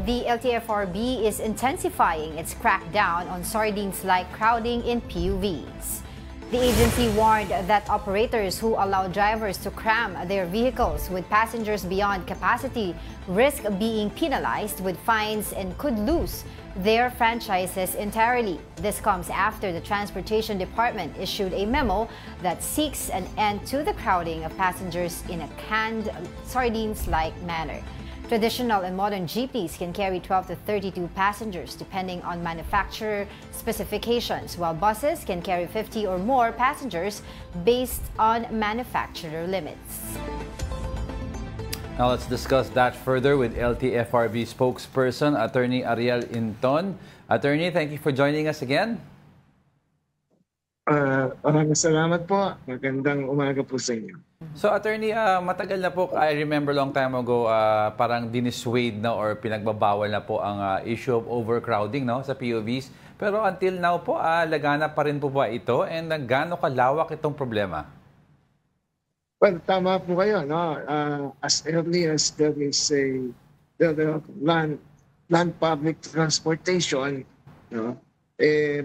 The LTFRB is intensifying its crackdown on sardines-like crowding in PUVs. The agency warned that operators who allow drivers to cram their vehicles with passengers beyond capacity risk being penalized with fines and could lose their franchises entirely. This comes after the Transportation Department issued a memo that seeks an end to the crowding of passengers in a canned sardines-like manner. Traditional and modern jeepneys can carry 12 to 32 passengers depending on manufacturer specifications, while buses can carry 50 or more passengers based on manufacturer limits. Now let's discuss that further with LTFRB spokesperson, Attorney Ariel Inton. Attorney, thank you for joining us again. Maraming salamat po. Magandang umaga po sa inyo. So Attorney, matagal na po, I remember long time ago, parang dinissuade na or pinagbabawal na po ang issue of overcrowding, no, sa PUVs. Pero until now po, laganap pa rin po ba ito? And gaano kalawak itong problema? Well, tama po kayo, no? As early as there is the land public transportation, no?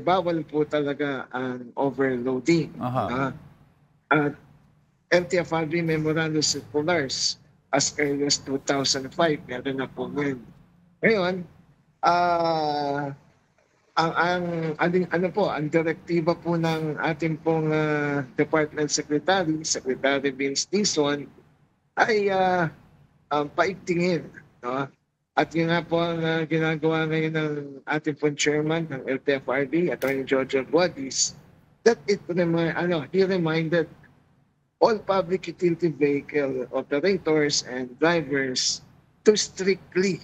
Bawal po talaga ang overloading. At LTFRB Memorandum Circulars as early as 2005, meron na po ngayon. Ngayon, ang direktiba po ng ating pong Department Secretary Vince Dizon, ay paigtingin. No? At yun nga po ang ginagawa ngayon ng ating pong chairman ng LTFRB, Attorney Jojo Guadis, that he reminded all public utility vehicle operators and drivers to strictly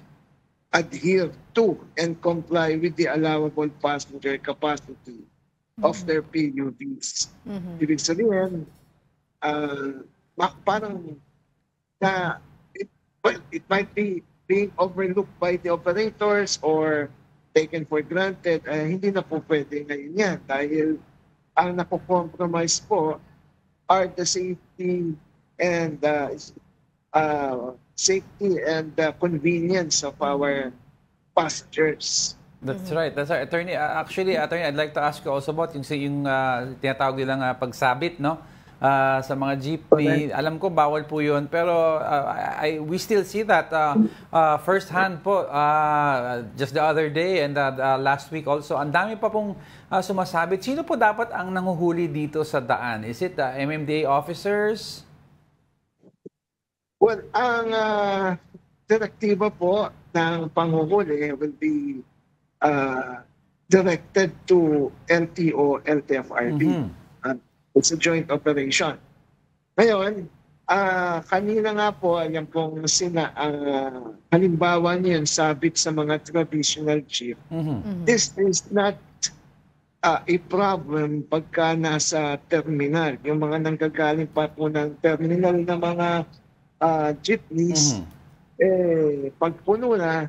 adhere to and comply with the allowable passenger capacity of their PUVs. Ibig sabihin, parang it might be being overlooked by the operators or taken for granted. Hindi na po pwede ngayon yan dahil ang nakukompromise po are the safety and convenience of our passengers. That's right. That's right. Attorney, actually, Attorney, I'd like to ask you also about yung tinatawag nilang pagsabit, no? Sa mga jeepney. Alam ko, bawal po yun. Pero we still see that firsthand po. Just the other day and last week also, ang dami pa pong sumasabit. Sino po dapat ang nanguhuli dito sa daan? Is it MMDA officers? Well, ang direktiba po ng panghuhuli will be directed to LTO, LTFRB. It's a joint operation. Ngayon, kanina nga po, yan pong sila, halimbawa niyan, sabit sa mga traditional jeep. This is not a problem pagka nasa terminal. Yung mga nanggagaling pa po ng terminal na mga jeepneys, pag puno na,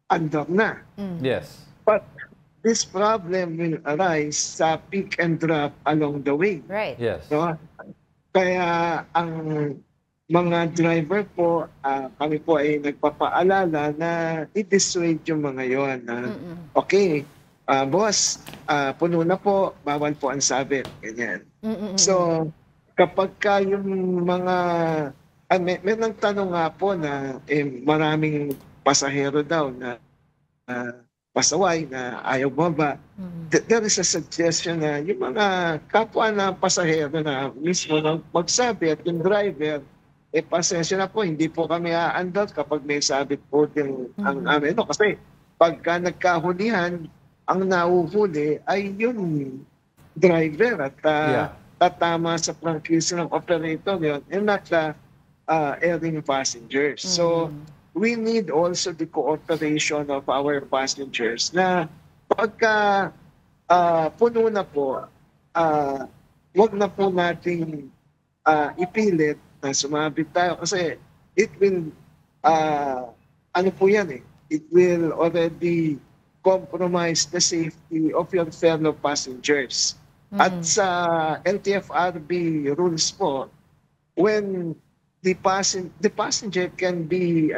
andar na. Yes. But this problem will arise sa pick and drop along the way. Right. Yes. No? Kaya ang mga driver po, kami po ay nagpapaalala na i-dissuade yung mga yon. Okay, boss, puno na po, bawal po ang sabit. Ganyan. So, kapag ka yung mga... may nang tanong nga po na maraming pasahero daw na pasaway na ayaw baba. There is a suggestion na yung mga kapwa na pasahero na mismo na magsabi at yung driver, pasensya na po, hindi po kami aandal kapag may sabit po din ang amin. No, kasi pagka nagkahulihan, ang nauhuli ay yung driver at tatama sa prangkisa ng operator yun and not the erring passengers. So, we need also the cooperation of our passengers na pagka puno na po, wag na po nating ipilit na sumabit tayo kasi it will, it will already compromise the safety of your fellow passengers. At sa LTFRB rules po, when the passenger can be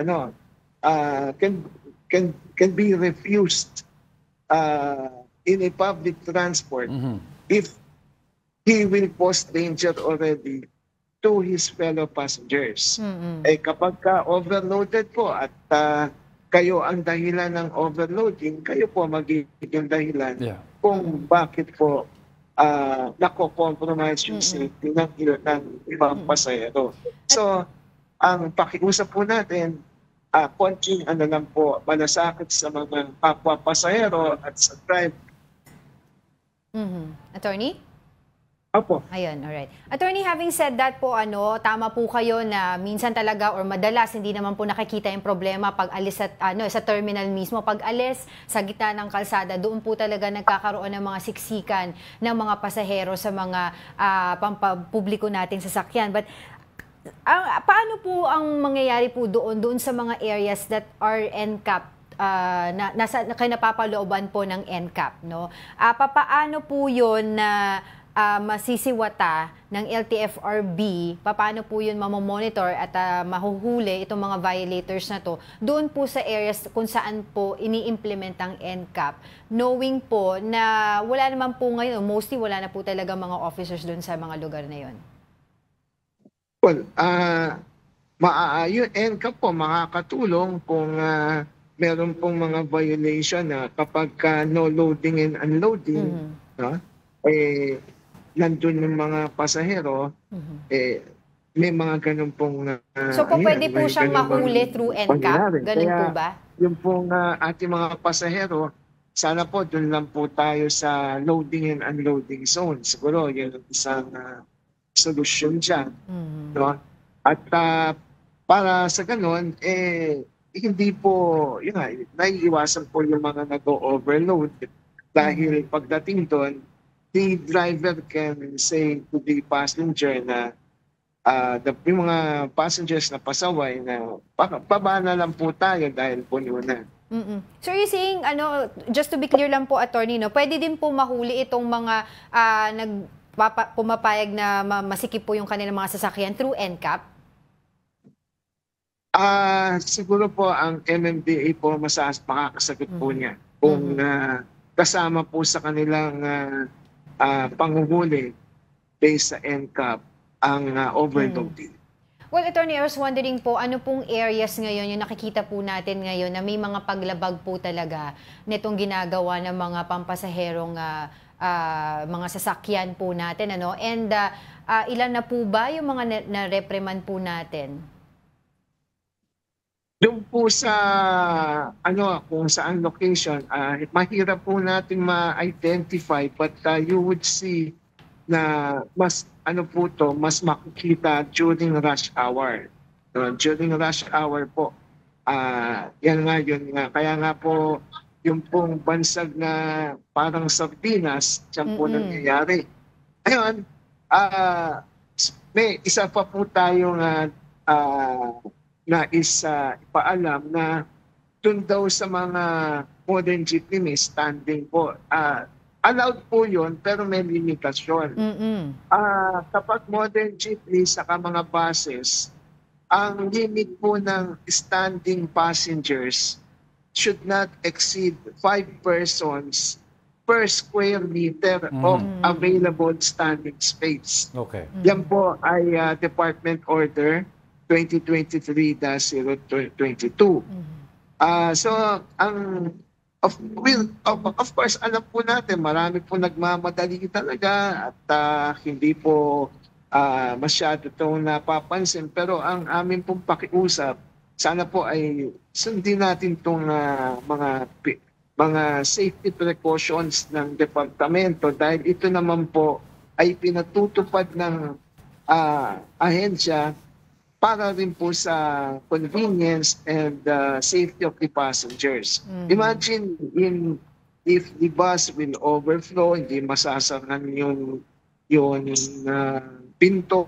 can be refused in a public transport if he will pose danger already to his fellow passengers. Eh kapag ka overloaded po at kayo ang dahilan ng overloading, kayo po magiging dahilan kung bakit po nako-compromise yung safety ng ibang pasahero. So, ang pakiusap po natin, konting lang po, malasakit sa mga kapwa pasahero at sa driver. Attorney? Opo. Ayun, alright. Attorney, having said that po, tama po kayo na minsan talaga or madalas hindi naman po nakikita yung problema pag alis at, sa terminal mismo. Pag alis sa gitna ng kalsada, doon po talaga nagkakaroon ng mga siksikan ng mga pasahero sa mga pampapubliko nating sasakyan. But paano po ang mangyayari po doon sa mga areas that are NCAP? Kaya napapalooban po ng NCAP, no? Paano po yun na masisiwata ng LTFRB, paano po yun mamomonitor at mahuhuli itong mga violators na to doon po sa areas kung saan po ini-implement ang NCAP, knowing po na wala naman po ngayon, mostly wala na po talaga mga officers doon sa mga lugar na yun? Well, yung NCAP po makakatulong kung meron pong mga violation na kapag no loading and unloading, nandun yung mga pasahero, may mga ganun pong... so po pwede po siyang mahuli through NCAP? Ganun po ba? Yung pong ating mga pasahero, sana po dun lang po tayo sa loading and unloading zone. Siguro yun ang isang solusyon dyan. No? At para sa ganun, hindi po, naiiwasan po yung mga nag-overload dahil pagdating doon, the driver can say to the passenger na yung mga passengers na pasaway na baba na lang po tayo dahil puno na. So you're saying, just to be clear lang po, attorney, no, pwede din po mahuli itong mga pumapayag na masikip po yung kanilang mga sasakyan through NCAP? Siguro po ang MMDA po makakasagot po niya kung kasama po sa kanilang panghuhuli based sa NCAP ang overloading. Well, Attorney, I was wondering po, ano pong areas ngayon yung nakikita po natin ngayon na may mga paglabag po talaga nitong ginagawa ng mga pampasaherong mga sasakyan po natin, and ilan na po ba yung mga na-reprimand po natin? Doon po sa kung saan location, mahirap po natin ma-identify, but you would see na mas mas makikita during rush hour. During rush hour po, yan nga yun nga. Kaya nga po yung pong bansag na parang sardinas, dyan po nangyayari. Ayun, may isa pa po tayong ipaalam na dun daw sa mga modern jeepney standing po. Allowed po yun, pero may limitasyon. Kapag modern jeepney saka mga buses, ang limit po ng standing passengers should not exceed 5 persons per square meter of available standing space. Okay. Yan po ay Department Order 2023-022. So, of course, alam po natin, marami po nagmamadali talaga at hindi po masyado itong napapansin. Pero ang amin pong pakiusap, sana po ay sundin natin itong mga safety precautions ng departamento dahil ito naman po ay pinatutupad ng ahensya para rin po sa convenience and safety of the passengers. Imagine if the bus will overflow, hindi masasaran yung pinto,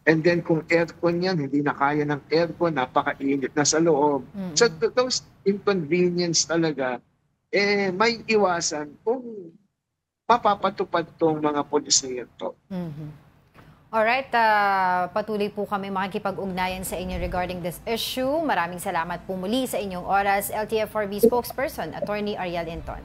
and then kung aircon yan, hindi na kaya ng aircon, napakainit na sa loob. So those inconvenience talaga, may iwasan kung mapapatupad tong mga polisiya to. Alright, patuloy po kami makikipag-ugnayan sa inyo regarding this issue. Maraming salamat po muli sa inyong oras, LTFRB spokesperson, Attorney Ariel Inton.